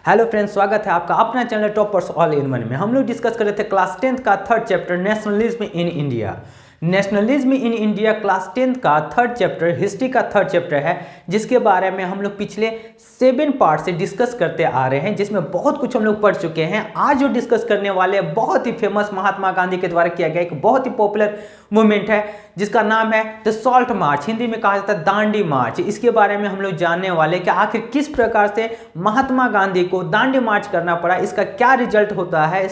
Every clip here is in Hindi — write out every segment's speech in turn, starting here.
हेलो फ्रेंड्स, स्वागत है आपका अपना channel toppers all in one में। हम लोग डिस्कस कर रहे थे क्लास 10th का third chapter nationalism in India. Nationalism in India class 10th का थर्ड चैप्टर हिस्ट्री का थर्ड चैप्टर है, जिसके बारे में हम लोग पिछले 7 पार्ट से डिस्कस करते आ रहे हैं, जिसमें बहुत कुछ हम लोग पढ़ चुके हैं। आज जो डिस्कस करने वाले बहुत ही फेमस महात्मा गांधी के द्वारा किया गया एक बहुत ही पॉपुलर मूवमेंट है, जिसका नाम है द सॉल्ट मार्च, हिंदी में कहा जाता है दांडी मार्च। इसके बारे में हम लोग जानने वाले कि आखिर किस प्रकार से महात्मा गांधी को दांडी मार्च करना पड़ा, इसका क्या रिजल्ट होता है,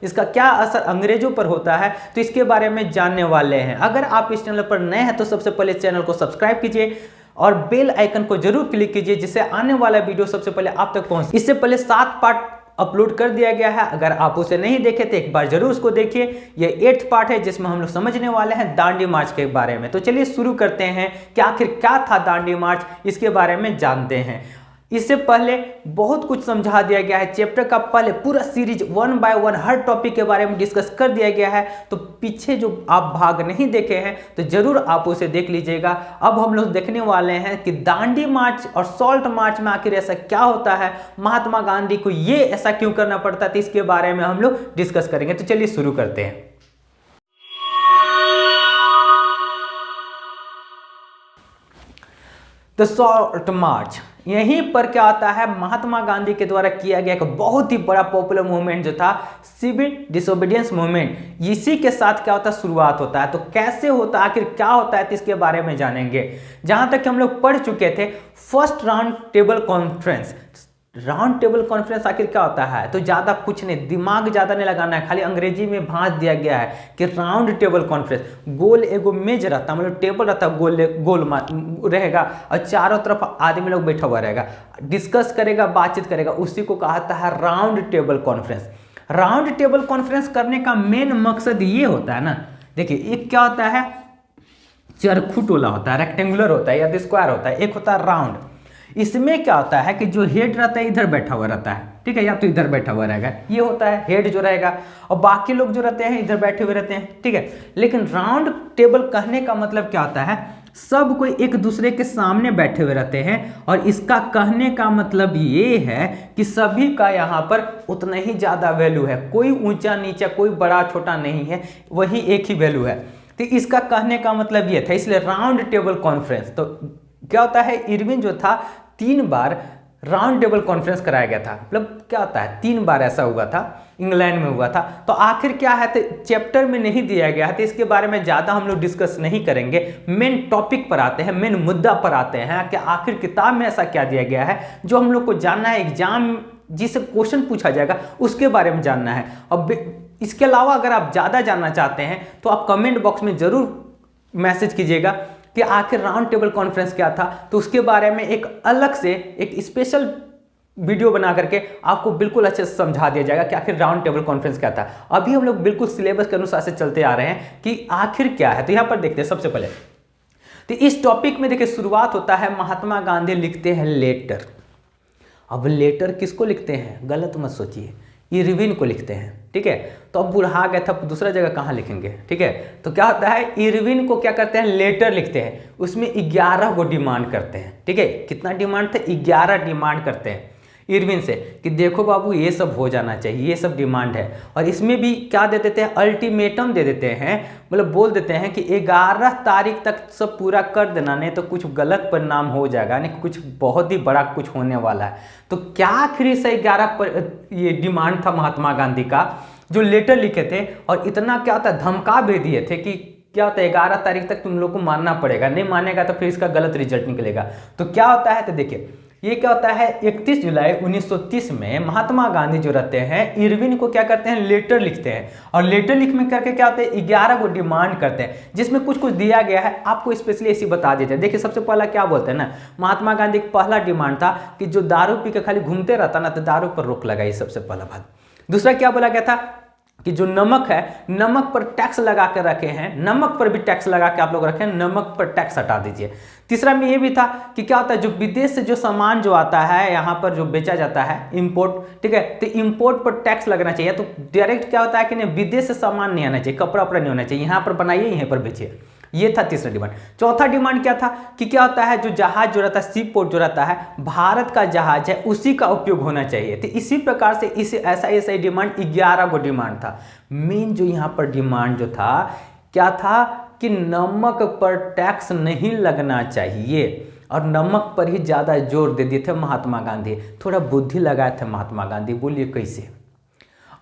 इसका क्या असर अंग्रेजों पर होता है, तो इसके बारे में जानने वाले हैं। अगर आप इस चैनल पर नए हैं तो सबसे पहले इस चैनल को सब्सक्राइब कीजिए और बेल आइकन को जरूर क्लिक कीजिए, जिससे आने वाला वीडियो सबसे पहले आप तक पहुंचे। इससे पहले 7 पार्ट अपलोड कर दिया गया है, अगर आप उसे नहीं देखे तो एक बार जरूर उसको देखिए। ये 8th पार्ट है, जिसमें हम लोग समझने वाले हैं दांडी मार्च के बारे में। तो चलिए शुरू करते हैं कि आखिर क्या था दांडी मार्च, इसके बारे में जानते हैं। इससे पहले बहुत कुछ समझा दिया गया है। चैप्टर का पहले पूरा सीरीज 1 बाय 1 हर टॉपिक के बारे में डिस्कस कर दिया गया है, तो पीछे जो आप भाग नहीं देखे हैं तो जरूर आप उसे देख लीजिएगा। अब हम लोग देखने वाले हैं कि दांडी मार्च और सॉल्ट मार्च में आखिर ऐसा क्या होता है, महात्मा गांधी को ये ऐसा क्यों करना पड़ता है, तो इसके बारे में हम लोग डिस्कस करेंगे। तो चलिए शुरू करते हैं। द सॉल्ट मार्च, यहीं पर क्या आता है, महात्मा गांधी के द्वारा किया गया एक बहुत ही बड़ा पॉपुलर मूवमेंट जो था सिविल डिसोबीडियंस मूवमेंट। इसी के साथ क्या होता है, शुरुआत होता है। तो कैसे होता है, आखिर क्या होता है, तो इसके बारे में जानेंगे। जहां तक हम लोग पढ़ चुके थे first round table conference. Round table conference आखिर क्या होता है, तो ज़्यादा कुछ नहीं, दिमाग ज़्यादा नहीं लगाना है, खाली अंग्रेजी में भांज दिया गया है कि राउंड टेबल कॉन्फ्रेंस। गोल एगो मेज रहता, मतलब टेबल रहता, गोल रहेगा और चारों तरफ आदमी लोग बैठा हुआ रहेगा, डिस्कस करेगा, बातचीत करेगा, उसी को कहता है round table conference. Round table conference करने का मेन मकसद ये होता है ना, देखिए एक क्या होता है, चरखू टोला होता है, रेक्टेंगुलर होता है या स्क्वायर होता है, एक होता है राउंड। इसमें क्या होता है कि जो हेड रहता है इधर बैठा हुआ रहता है, ठीक है, या तो इधर बैठा हुआ रहेगा, ये होता है हेड जो रहेगा, और बाकी लोग जो रहते हैं इधर बैठे हुए रहते हैं, ठीक है। लेकिन राउंड टेबल कहने का मतलब क्या होता है, सब कोई एक दूसरे के सामने बैठे हुए रहते हैं, और इसका कहने का मतलब ये है कि सभी का यहाँ पर उतना ही ज़्यादा वैल्यू है, कोई ऊंचा नीचा, कोई बड़ा छोटा नहीं है, वही एक ही वैल्यू है। तो इसका कहने का मतलब ये था, इसलिए राउंड टेबल कॉन्फ्रेंस। तो क्या होता है, इरविन जो था 3 बार राउंड टेबल कॉन्फ्रेंस कराया गया था, मतलब क्या होता है 3 बार ऐसा हुआ था, इंग्लैंड में हुआ था। तो आखिर क्या है, तो चैप्टर में नहीं दिया गया है, तो इसके बारे में ज़्यादा हम लोग डिस्कस नहीं करेंगे। मेन टॉपिक पर आते हैं, मेन मुद्दा पर आते हैं कि आखिर किताब में ऐसा क्या दिया गया है जो हम लोग को जानना है, एग्जाम जिससे क्वेश्चन पूछा जाएगा उसके बारे में जानना है। अब इसके अलावा अगर आप ज़्यादा जानना चाहते हैं तो आप कमेंट बॉक्स में ज़रूर मैसेज कीजिएगा कि आखिर राउंड टेबल कॉन्फ्रेंस क्या था, तो उसके बारे में एक अलग से एक स्पेशल वीडियो बना करके आपको बिल्कुल अच्छे से समझा दिया जाएगा कि आखिर राउंड टेबल कॉन्फ्रेंस क्या था। अभी हम लोग बिल्कुल सिलेबस के अनुसार से चलते आ रहे हैं कि आखिर क्या है। तो यहाँ पर देखते हैं सबसे पहले, तो इस टॉपिक में देखिए शुरुआत होता है, महात्मा गांधी लिखते हैं लेटर। अब लेटर किसको लिखते हैं, गलत मत सोचिए, इरविन को लिखते हैं, ठीक है। तो अब बुढ़ा गए था, दूसरा जगह कहाँ लिखेंगे, ठीक है। तो क्या होता है, इरविन को क्या करते हैं, लेटर लिखते हैं, उसमें 11 को डिमांड करते हैं, ठीक है। कितना डिमांड था, 11 डिमांड करते हैं इरविन से कि देखो बाबू ये सब हो जाना चाहिए, ये सब डिमांड है। और इसमें भी क्या दे देते हैं, अल्टीमेटम दे देते हैं, मतलब बोल देते हैं कि 11 तारीख तक सब पूरा कर देना, नहीं तो कुछ गलत परिणाम हो जाएगा, यानी कुछ बहुत ही बड़ा कुछ होने वाला है। तो क्या आखिर से 11 पर ये डिमांड था महात्मा गांधी का, जो लेटर लिखे थे, और इतना क्या होता है, धमका भी दिए थे कि क्या होता है 11 तारीख तक तुम लोग को मानना पड़ेगा, नहीं मानेगा तो फिर इसका गलत रिजल्ट निकलेगा। तो क्या होता है, तो देखिए ये क्या होता है, 31 जुलाई 1930 में महात्मा गांधी जो रहते हैं इरविन को क्या करते हैं, लेटर लिखते हैं, और लेटर लिखने करके क्या होता है, 11 को डिमांड करते हैं, जिसमें कुछ कुछ दिया गया है, आपको स्पेशली ऐसी बता देते हैं। देखिए सबसे पहला क्या बोलते हैं ना, महात्मा गांधी का पहला डिमांड था कि जो दारू पी के खाली घूमते रहता ना, तो दारू पर रोक लगाई, सबसे पहला बात। दूसरा क्या बोला गया था कि जो नमक है, नमक पर टैक्स लगा के रखे हैं, नमक पर भी टैक्स लगा के आप लोग रखें, नमक पर टैक्स हटा दीजिए। तीसरा में ये भी था कि क्या होता है, जो विदेश से जो सामान जो आता है यहाँ पर जो बेचा जाता है, इंपोर्ट, ठीक है, तो इंपोर्ट पर टैक्स लगना चाहिए। तो डायरेक्ट क्या होता है कि नहीं, विदेश से सामान नहीं आना चाहिए, कपड़ा वपड़ा नहीं होना चाहिए, यहाँ पर बनाइए, यहीं पर बेचिए। ये था तीसरा डिमांड। चौथा डिमांड क्या था कि क्या होता है जो जहाज जो रहता है, सी पोर्ट जो रहता है, भारत का जहाज है उसी का उपयोग होना चाहिए। तो इसी प्रकार से इस ऐसा डिमांड 11 गो डिमांड था। मेन जो यहाँ पर डिमांड जो था क्या था कि नमक पर टैक्स नहीं लगना चाहिए, और नमक पर ही ज़्यादा जोर दे दिए थे महात्मा गांधी। थोड़ा बुद्धि लगाए थे महात्मा गांधी, बोलिए कैसे।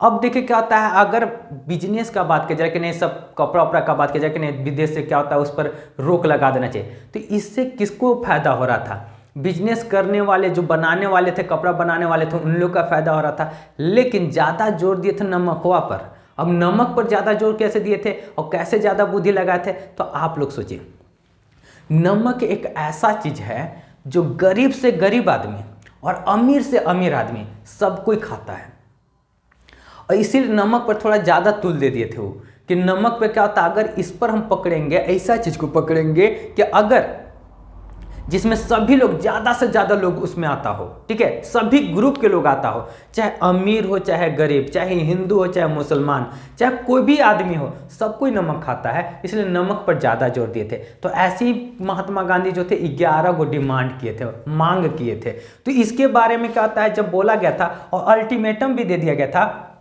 अब देखिए क्या होता है, अगर बिजनेस का बात किया जाए कि नहीं, सब कपड़ा वपड़ा का बात किया जाए कि नहीं, विदेश से क्या होता है उस पर रोक लगा देना चाहिए, तो इससे किसको फायदा हो रहा था? बिजनेस करने वाले, जो बनाने वाले थे, कपड़ा बनाने वाले थे, उन लोग का फायदा हो रहा था। लेकिन ज़्यादा जोर दिए थे नमकवा पर। अब नमक पर ज़्यादा जोर कैसे दिए थे और कैसे ज़्यादा बुद्धि लगाए थे, तो आप लोग सोचिए। नमक एक ऐसा चीज़ है जो गरीब से गरीब आदमी और अमीर से अमीर आदमी सब कोई खाता है, और इसीलिए नमक पर थोड़ा ज़्यादा तुल दे दिए थे वो, कि नमक पे क्या होता है, अगर इस पर हम पकड़ेंगे, ऐसा चीज़ को पकड़ेंगे कि अगर जिसमें सभी लोग, ज़्यादा से ज़्यादा लोग उसमें आता हो, ठीक है, सभी ग्रुप के लोग आता हो, चाहे अमीर हो चाहे गरीब, चाहे हिंदू हो चाहे मुसलमान, चाहे कोई भी आदमी हो, सब कोई नमक खाता है, इसलिए नमक पर ज़्यादा जोर दिए थे। तो ऐसे ही महात्मा गांधी जो थे 11 गो डिमांड किए थे, मांग किए थे। तो इसके बारे में क्या होता है, जब बोला गया था और अल्टीमेटम भी दे दिया गया था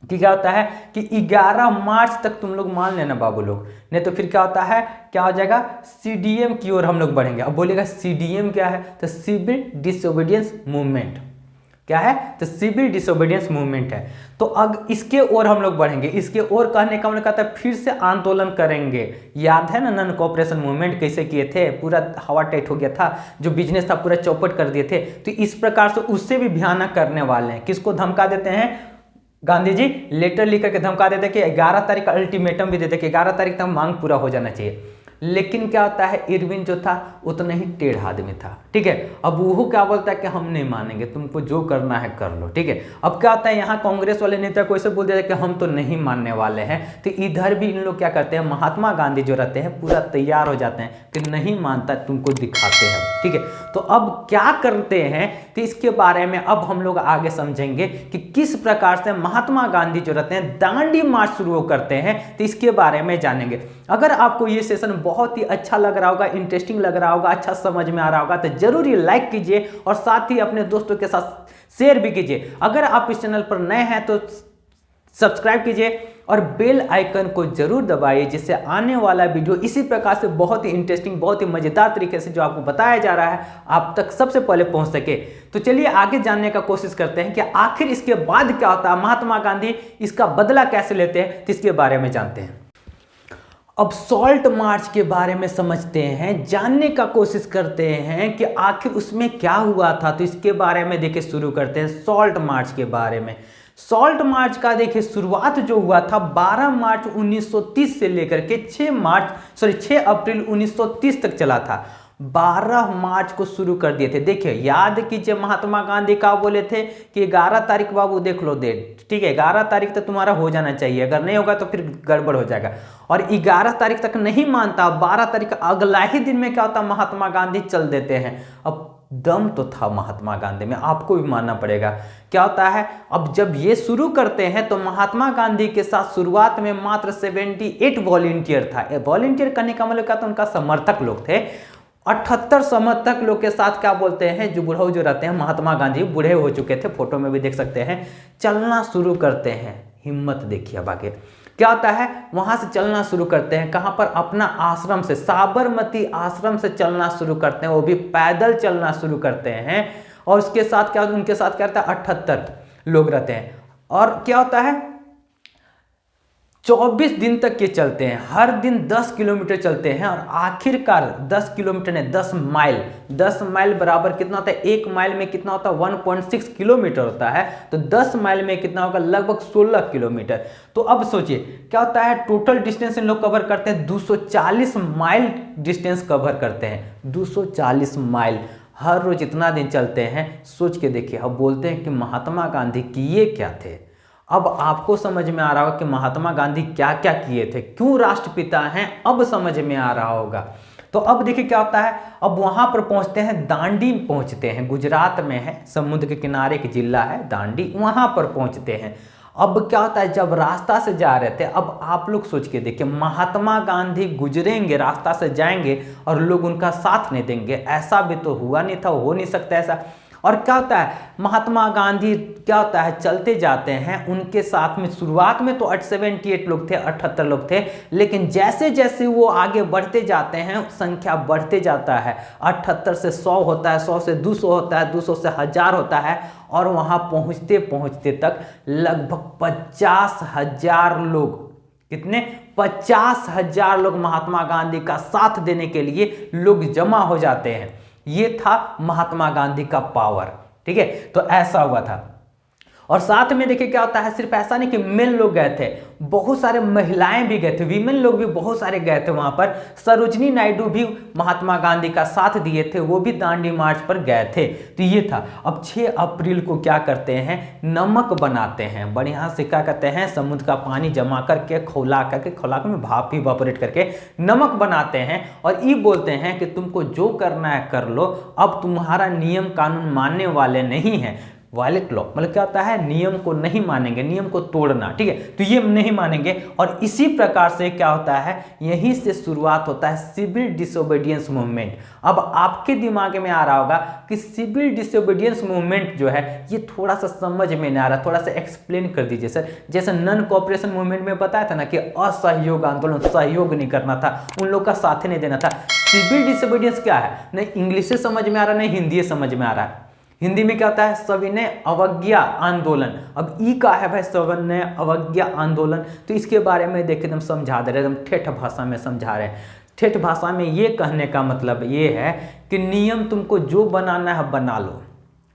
कि क्या होता है कि 11 मार्च तक तुम लोग मान लेना बाबू लोग, नहीं तो फिर क्या होता है, क्या हो जाएगा, सीडीएम की ओर हम लोग बढ़ेंगे। अब बोलेगा सीडीएम क्या है, तो सिविल डिसोबीडियंस मूवमेंट। क्या है, तो सिविल डिसोबीडियंस मूवमेंट है। तो अब इसके ओर हम लोग बढ़ेंगे। इसके ओर कहने का मतलब कहता है फिर से आंदोलन करेंगे। याद है ना नॉन कोऑपरेशन मूवमेंट कैसे किए थे, पूरा हवा टाइट हो गया था, जो बिजनेस था पूरा चौपट कर दिए थे। तो इस प्रकार से उससे भी भयानक करने वाले हैं। किसको धमका देते हैं, गांधी जी लेटर लिख करके धमका देते कि 11 तारीख का अल्टीमेटम भी देते कि 11 तारीख तक मांग पूरा हो जाना चाहिए। लेकिन क्या होता है, इरविन जो था उतना ही टेढ़ा आदमी था, ठीक है। अब वो क्या बोलता है कि हम नहीं मानेंगे, तुमको जो करना है कर लो, ठीक है। अब क्या होता है, यहाँ कांग्रेस वाले नेता को ऐसे बोल देते हैं कि हम तो नहीं मानने वाले हैं। तो इधर भी इन लोग क्या करते हैं, महात्मा गांधी जो रहते हैं पूरा तैयार हो जाते हैं कि नहीं मानता, तुमको दिखाते हैं, ठीक है। तो अब क्या करते हैं, तो इसके बारे में अब हम लोग आगे समझेंगे कि किस प्रकार से महात्मा गांधी जो रहते हैं दांडी मार्च शुरू करते हैं, तो इसके बारे में जानेंगे। अगर आपको ये सेशन बहुत ही अच्छा लग रहा होगा, इंटरेस्टिंग लग रहा होगा, अच्छा समझ में आ रहा होगा, तो जरूर ये लाइक कीजिए और साथ ही अपने दोस्तों के साथ शेयर भी कीजिए। अगर आप इस चैनल पर नए हैं तो सब्सक्राइब कीजिए और बेल आइकन को जरूर दबाइए, जिससे आने वाला वीडियो इसी प्रकार से बहुत ही इंटरेस्टिंग, बहुत ही मजेदार तरीके से जो आपको बताया जा रहा है आप तक सबसे पहले पहुंच सके। तो चलिए आगे जानने का कोशिश करते हैं कि आखिर इसके बाद क्या होता है, महात्मा गांधी इसका बदला कैसे लेते हैं, तो इसके बारे में जानते हैं। अब सॉल्ट मार्च के बारे में समझते हैं, जानने का कोशिश करते हैं कि आखिर उसमें क्या हुआ था। तो इसके बारे में देखिए शुरू करते हैं सॉल्ट मार्च के बारे में। सॉल्ट मार्च का देखिए शुरुआत जो हुआ था 12 मार्च 1930 से लेकर के 6 अप्रैल 1930 तक चला था। 12 मार्च को शुरू कर दिए थे। देखिए याद कीजिए महात्मा गांधी का बोले थे कि 11 तारीख बाबू देख लो डेट, ठीक है, 11 तारीख तक तुम्हारा हो जाना चाहिए, अगर नहीं होगा तो फिर गड़बड़ हो जाएगा। और 11 तारीख तक नहीं मानता, 12 तारीख अगला ही दिन में क्या होता, महात्मा गांधी चल देते हैं। अब दम तो था महात्मा गांधी में, आपको भी मानना पड़ेगा। क्या होता है, अब जब ये शुरू करते हैं तो महात्मा गांधी के साथ शुरुआत में मात्र 78 वॉलंटियर था। वॉलंटियर करने का मतलब क्या था, उनका समर्थक लोग थे। 78 समर्थक लोग के साथ क्या बोलते हैं, जो बुढ़ऊ जो रहते हैं, महात्मा गांधी बूढ़े हो चुके थे, फोटो में भी देख सकते हैं, चलना शुरू करते हैं। हिम्मत देखिए। अब आगे क्या होता है, वहां से चलना शुरू करते हैं। कहां पर, अपना आश्रम से, साबरमती आश्रम से चलना शुरू करते हैं, वो भी पैदल चलना शुरू करते हैं। और उसके साथ क्या, उनके साथ क्या रहता है, 78 लोग रहते हैं। और क्या होता है, 24 दिन तक ये चलते हैं, हर दिन 10 किलोमीटर चलते हैं। और आखिरकार 10 किलोमीटर ने 10 माइल, 10 माइल बराबर कितना होता है, 1 माइल में कितना होता है, 1.6 किलोमीटर होता है। तो 10 माइल में कितना होगा, लगभग 16 किलोमीटर। तो अब सोचिए क्या होता है, टोटल डिस्टेंस इन लोग कवर करते हैं 240 माइल डिस्टेंस कवर करते हैं। 240 माइल हर रोज इतना दिन चलते हैं, सोच के देखिए। अब बोलते हैं कि महात्मा गांधी किए क्या थे। अब आपको समझ में आ रहा होगा कि महात्मा गांधी क्या क्या किए थे, क्यों राष्ट्रपिता हैं, अब समझ में आ रहा होगा। तो अब देखिए क्या होता है, अब वहां पर पहुंचते हैं, दांडी पहुंचते हैं, गुजरात में है, समुद्र के किनारे की जिला है दांडी, वहां पर पहुंचते हैं। अब क्या होता है, जब रास्ता से जा रहे थे, अब आप लोग सोच के देखिए, महात्मा गांधी गुजरेंगे, रास्ता से जाएंगे और लोग उनका साथ नहीं देंगे, ऐसा भी तो हुआ नहीं था, हो नहीं सकता ऐसा। और क्या होता है, महात्मा गांधी क्या होता है, चलते जाते हैं, उनके साथ में शुरुआत में तो 78 लोग थे, 78 लोग थे, लेकिन जैसे जैसे वो आगे बढ़ते जाते हैं संख्या बढ़ते जाता है, 78 से 100 होता है, 100 से 200 होता है, 200 से 1000 होता है, और वहां पहुंचते पहुंचते तक लगभग 50,000 लोग, कितने, 50,000 लोग महात्मा गांधी का साथ देने के लिए लोग जमा हो जाते हैं। ये था महात्मा गांधी का पावर, ठीक है। तो ऐसा हुआ था। और साथ में देखिए क्या होता है, सिर्फ ऐसा नहीं कि मेन लोग गए थे, बहुत सारे महिलाएं भी गए थे, वीमेन लोग भी बहुत सारे गए थे वहां पर। सरोजनी नायडू भी महात्मा गांधी का साथ दिए थे, वो भी दांडी मार्च पर गए थे। तो ये था। अब 6 अप्रैल को क्या करते हैं, नमक बनाते हैं, बढ़िया से क्या कहते हैं, समुद्र का पानी जमा करके खौला में भाप इवापोरेट करके नमक बनाते हैं, और ये बोलते हैं कि तुमको जो करना है कर लो, अब तुम्हारा नियम कानून मानने वाले नहीं है। वायलेट लॉ मतलब क्या होता है, नियम को नहीं मानेंगे, नियम को तोड़ना, ठीक है। तो ये नहीं मानेंगे। और इसी प्रकार से क्या होता है, यहीं से शुरुआत होता है सिविल डिसोबीडियंस मूवमेंट। अब आपके दिमाग में आ रहा होगा कि सिविल डिसोबीडियंस मूवमेंट जो है ये थोड़ा सा समझ में नहीं आ रहा, थोड़ा सा एक्सप्लेन कर दीजिए सर। जैसे नॉन कोऑपरेशन मूवमेंट में बताया था ना कि असहयोग आंदोलन, सहयोग नहीं करना था, उन लोग का साथ नहीं देना था। सिविल डिसोबीडियंस क्या है, नहीं इंग्लिश से समझ में आ रहा, नहीं हिंदी से समझ में आ रहा है। हिंदी में क्या होता है, सविनय अवज्ञा आंदोलन। अब ई का है भाई, सविनय अवज्ञा आंदोलन। तो इसके बारे में देखिए हम समझा दे रहे हैं, एकदम ठेठ भाषा में समझा रहे हैं। ठेठ भाषा में ये कहने का मतलब ये है कि नियम तुमको जो बनाना है बना लो,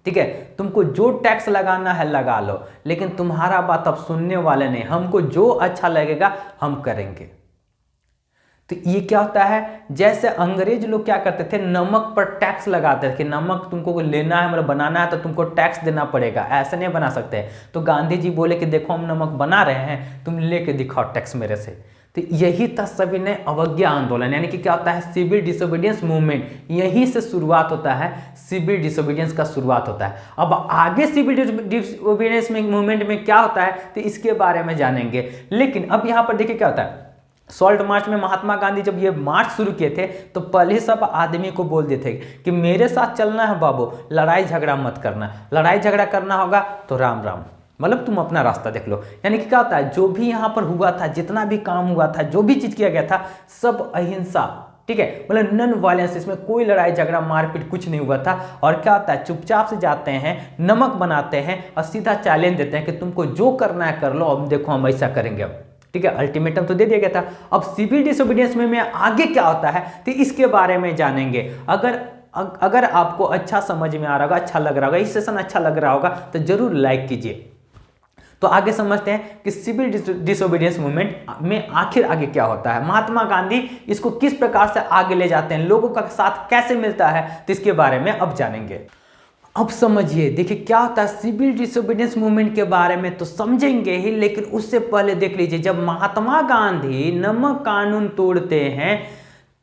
ठीक है, तुमको जो टैक्स लगाना है लगा लो, लेकिन तुम्हारा बात अब सुनने वाले नहीं, हमको जो अच्छा लगेगा हम करेंगे। तो ये क्या होता है, जैसे अंग्रेज लोग क्या करते थे, नमक पर टैक्स लगाते थे कि नमक तुमको लेना है, मतलब बनाना है तो तुमको टैक्स देना पड़ेगा, ऐसे नहीं बना सकते। तो गांधी जी बोले कि देखो हम नमक बना रहे हैं, तुम लेके दिखाओ टैक्स मेरे से। तो यही था सविनय अवज्ञा आंदोलन, यानी कि क्या होता है, सिविल डिसोबीडियंस मूवमेंट। यहीं से शुरुआत होता है, सिविल डिसोबीडियंस का शुरुआत होता है। अब आगे सिविल डिसोबीडियंस मूवमेंट में क्या होता है तो इसके बारे में जानेंगे। लेकिन अब यहाँ पर देखिए क्या होता है, सॉल्ट मार्च में महात्मा गांधी जब ये मार्च शुरू किए थे तो पहले सब आदमी को बोल देते थे कि मेरे साथ चलना है बाबू, लड़ाई झगड़ा मत करना, लड़ाई झगड़ा करना होगा तो राम राम, मतलब तुम अपना रास्ता देख लो। यानी कि क्या होता है, जो भी यहाँ पर हुआ था, जितना भी काम हुआ था, जो भी चीज किया गया था, सब अहिंसा, ठीक है, मतलब नॉन वायलेंस, इसमें कोई लड़ाई झगड़ा मारपीट कुछ नहीं हुआ था। और क्या होता है, चुपचाप से जाते हैं, नमक बनाते हैं और सीधा चैलेंज देते हैं कि तुमको जो करना है कर लो, अब देखो हम ऐसा करेंगे अब, ठीक है। अल्टीमेटम तो दे दिया गया था। अब सिविल डिसोबीडियंस में आगे क्या होता है तो इसके बारे में जानेंगे। अगर आपको अच्छा समझ में आ रहा होगा, अच्छा लग रहा होगा, इस सेशन अच्छा लग रहा होगा तो जरूर लाइक कीजिए। तो आगे समझते हैं कि सिविल डिसोबीडियंस मूवमेंट में आखिर आगे क्या होता है, महात्मा गांधी इसको किस प्रकार से आगे ले जाते हैं, लोगों का साथ कैसे मिलता है, तो इसके बारे में अब जानेंगे। अब समझिए, देखिए क्या होता है सिविल डिसोबीडियंस मूवमेंट के बारे में तो समझेंगे ही, लेकिन उससे पहले देख लीजिए, जब महात्मा गांधी नमक कानून तोड़ते हैं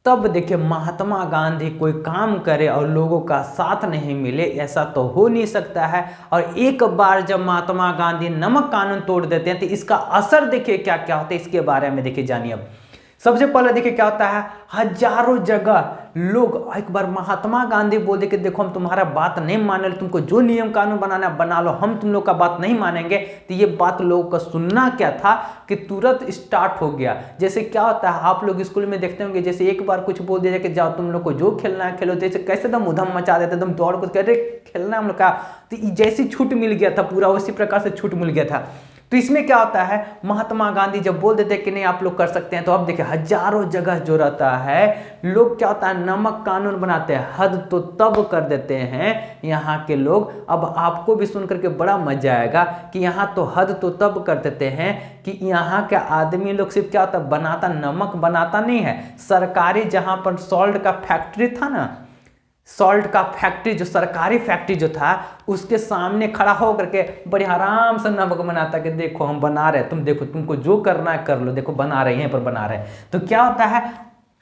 तब देखिए महात्मा गांधी कोई काम करे और लोगों का साथ नहीं मिले, ऐसा तो हो नहीं सकता है। और एक बार जब महात्मा गांधी नमक कानून तोड़ देते हैं तो इसका असर देखिए क्या क्या होता है, इसके बारे में देखिए जानिए। अब सबसे पहले देखिए क्या होता है, हजारों जगह लोग एक बार महात्मा गांधी बोल दे कि देखो हम तुम्हारा बात नहीं माने, तुमको जो नियम कानून बनाना बना लो, हम तुम लोग का बात नहीं मानेंगे। तो ये बात लोगों का सुनना क्या था कि तुरंत स्टार्ट हो गया। जैसे क्या होता है, आप लोग स्कूल में देखते होंगे, जैसे एक बार कुछ बोल दिया कि जाओ तुम लोग को जो खेलना है खेलो, जैसे कैसे दम उधम मचा देते, एकदम दौड़ कुछ कर खेलना हम लोग का, तो जैसी छूट मिल गया था, पूरा उसी प्रकार से छूट मिल गया था। तो इसमें क्या होता है, महात्मा गांधी जब बोल देते हैं कि नहीं आप लोग कर सकते हैं, तो अब देखिए हजारों जगह जो रहता है लोग क्या होता है नमक कानून बनाते हैं, हद तो तब कर देते हैं यहाँ के लोग। अब आपको भी सुन करके बड़ा मजा आएगा कि यहाँ तो हद तो तब कर देते हैं कि यहाँ के आदमी लोग सिर्फ क्या होता है बनाता, नमक बनाता नहीं है, सरकारी जहाँ पर सॉल्ट का फैक्ट्री था ना, सॉल्ट का फैक्ट्री जो सरकारी फैक्ट्री जो था उसके सामने खड़ा हो करके बड़े आराम से नमक बनाता कि देखो हम बना रहे हैं, तुम देखो तुमको जो करना है कर लो, देखो बना रहे हैं यहाँ पर बना रहे हैं। तो क्या होता है,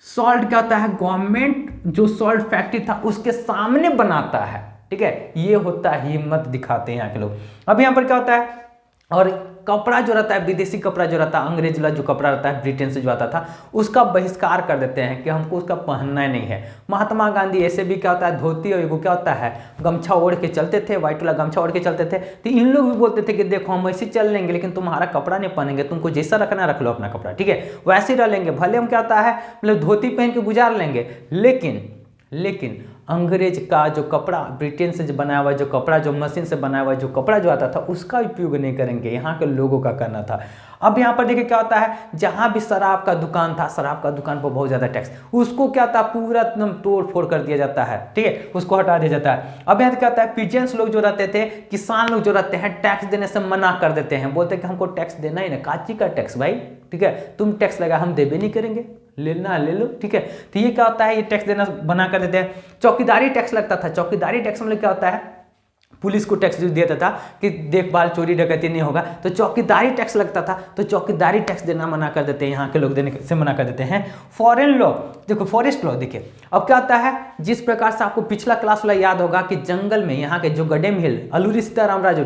सॉल्ट क्या होता है, गवर्नमेंट जो सॉल्ट फैक्ट्री था उसके सामने बनाता है, ठीक है, ये होता है हिम्मत दिखाते हैं यहाँ के लोग। अब यहाँ पर क्या होता है, और कपड़ा जो रहता है, विदेशी कपड़ा जो रहता है, अंग्रेज वाला जो कपड़ा रहता है ब्रिटेन से जो आता था, उसका बहिष्कार कर देते हैं कि हमको उसका पहनना नहीं है। महात्मा गांधी ऐसे भी क्या होता है, धोती और एगो क्या होता है गमछा ओढ़ के चलते थे, व्हाइट वाला गमछा ओढ़ के चलते थे। तो इन लोग भी बोलते थे कि देखो हम ऐसे चल लेंगे लेकिन तुम्हारा कपड़ा नहीं पहनेंगे, तुमको जैसा रखना रख लो अपना कपड़ा, ठीक है, वैसे ही रह लेंगे, भले हम क्या होता है मतलब धोती पहन के गुजार लेंगे, लेकिन अंग्रेज का जो कपड़ा, ब्रिटेन से जो बनाया हुआ जो कपड़ा, जो मशीन से बनाया हुआ जो कपड़ा जो आता था, उसका उपयोग नहीं करेंगे, यहाँ के लोगों का करना था। अब यहाँ पर देखिए क्या होता है, जहाँ भी शराब का दुकान था, शराब का दुकान पर बहुत ज़्यादा टैक्स, उसको क्या था पूरा एकदम तोड़ फोड़ कर दिया जाता है, ठीक है, उसको हटा दिया जाता है। अब यहाँ क्या होता है, पीजेंट्स लोग जो रहते थे, किसान लोग जो रहते हैं, टैक्स देने से मना कर देते हैं, बोलते हैं कि हमको टैक्स देना ही ना, काची का टैक्स भाई, ठीक है, तुम टैक्स लगा हम देवे नहीं करेंगे, लेना ले लो, ठीक है। तो ये क्या होता है, ये टैक्स देना बना कर देते हैं। चौकीदारी टैक्स लगता था, चौकीदारी टैक्स मतलब क्या होता है, पुलिस को टैक्स देता था कि देखभाल चोरी डकैती नहीं होगा, तो चौकीदारी टैक्स लगता था, तो चौकीदारी टैक्स देना मना कर देते हैं, यहाँ के लोग देने से मना कर देते हैं। फॉरेन लॉ, देखो फॉरेस्ट लॉ देखिए, अब क्या होता है, जिस प्रकार से आपको पिछला क्लास वाला याद होगा कि जंगल में यहाँ के जो गडेम हिल, अलूरी सीताराम राजू,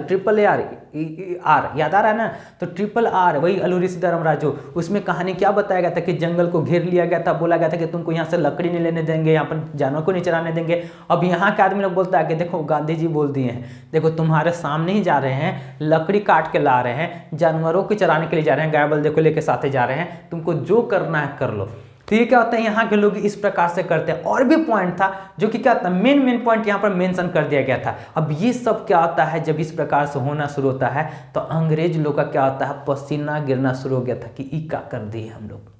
RRR याद आ रहा है ना, तो RRR वही अलूरी सीताराम राजू, उसमें कहानी क्या बताया गया था कि जंगल को घेर लिया गया था, बोला गया था कि तुमको यहाँ से लकड़ी नहीं लेने देंगे, यहाँ पर जानवर को नहीं चराने देंगे। अब यहाँ के आदमी लोग बोलता है कि देखो गांधी जी बोल दिए हैं, देखो तुम्हारे सामने ही जा रहे हैं, लकड़ी काट के ला रहे हैं, जानवरों को चराने के लिए जा रहे हैं, गाय बल देखो लेके साथे जा रहे हैं, तुमको जो करना है कर लो। तो ये क्या होता है, यहाँ के लोग इस प्रकार से करते हैं। और भी पॉइंट था जो कि क्या था, मेन पॉइंट यहाँ पर मेंशन कर दिया गया था। अब ये सब क्या होता है, जब इस प्रकार से होना शुरू होता है तो अंग्रेज लोग का क्या होता है, पसीना गिरना शुरू हो गया था कि ई क्या कर दिए हम लोग,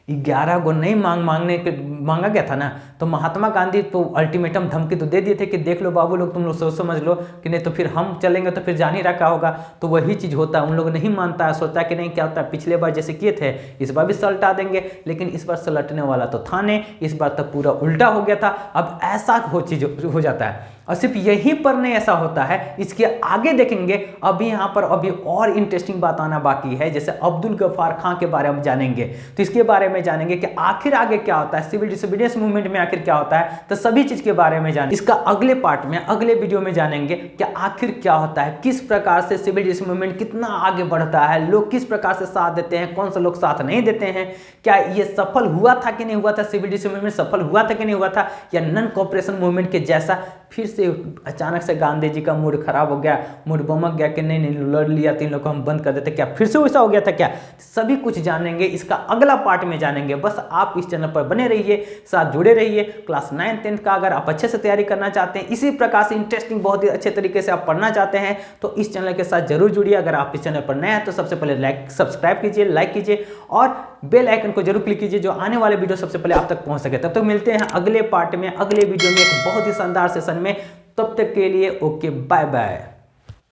11 गो नहीं मांगा गया था ना, तो महात्मा गांधी तो अल्टीमेटम धमकी तो दे दिए थे कि देख लो बाबू लोग, तुम लोग सोच समझ लो कि नहीं तो फिर हम चलेंगे तो फिर जान ही रखा होगा। तो वही चीज़ होता है, उन लोग नहीं मानता है, सोचता है कि नहीं क्या होता है, पिछले बार जैसे किए थे इस बार भी सलटा देंगे, लेकिन इस बार सलटने वाला तो था नहीं, इस बार तो पूरा उल्टा हो गया था। अब ऐसा चीज़ हो जाता है, और सिर्फ यहीं पर नहीं ऐसा होता है, इसके आगे देखेंगे। अभी यहाँ पर अभी और इंटरेस्टिंग बात आना बाकी है, जैसे अब्दुल गफ्फार खां के बारे में जानेंगे, तो इसके बारे में जानेंगे कि आखिर आगे क्या होता है, सिविल डिसोबीडियंस मूवमेंट में आखिर क्या होता है, तो सभी चीज के बारे में जानेंगे। इसका अगले पार्ट में, अगले वीडियो में जानेंगे कि आखिर क्या होता है, किस प्रकार से सिविल डिसोबीडियंस मूवमेंट कितना आगे बढ़ता है, लोग किस प्रकार से साथ देते हैं, कौन सा लोग साथ नहीं देते हैं, क्या ये सफल हुआ था कि नहीं हुआ था, सिविल डिसोबीडियंस मूवमेंट सफल हुआ था कि नहीं हुआ था, या नॉन कोऑपरेशन मूवमेंट के जैसा फिर से अचानक से गांधी जी का मूड खराब हो गया, मूड बमक गया कि नहीं लड़ लिया, 3 लोग को हम बंद कर देते, क्या फिर से वैसा हो गया था क्या, सभी कुछ जानेंगे, इसका अगला पार्ट में जानेंगे। बस आप इस चैनल पर बने रहिए, साथ जुड़े रहिए। क्लास 9th 10th का अगर आप अच्छे से तैयारी करना चाहते हैं, इसी प्रकार से इंटरेस्टिंग बहुत ही अच्छे तरीके से आप पढ़ना चाहते हैं, तो इस चैनल के साथ जरूर जुड़िए। अगर आप इस चैनल पर नए हैं तो सबसे पहले सब्सक्राइब कीजिए, लाइक कीजिए और बेल आइकन को जरूर क्लिक कीजिए, जो आने वाले वीडियो सबसे पहले आप तक पहुंच सके। तब तक मिलते हैं अगले पार्ट में, अगले वीडियो में, एक बहुत ही शानदार सेशन में। तब तक के लिए ओके, बाय बाय।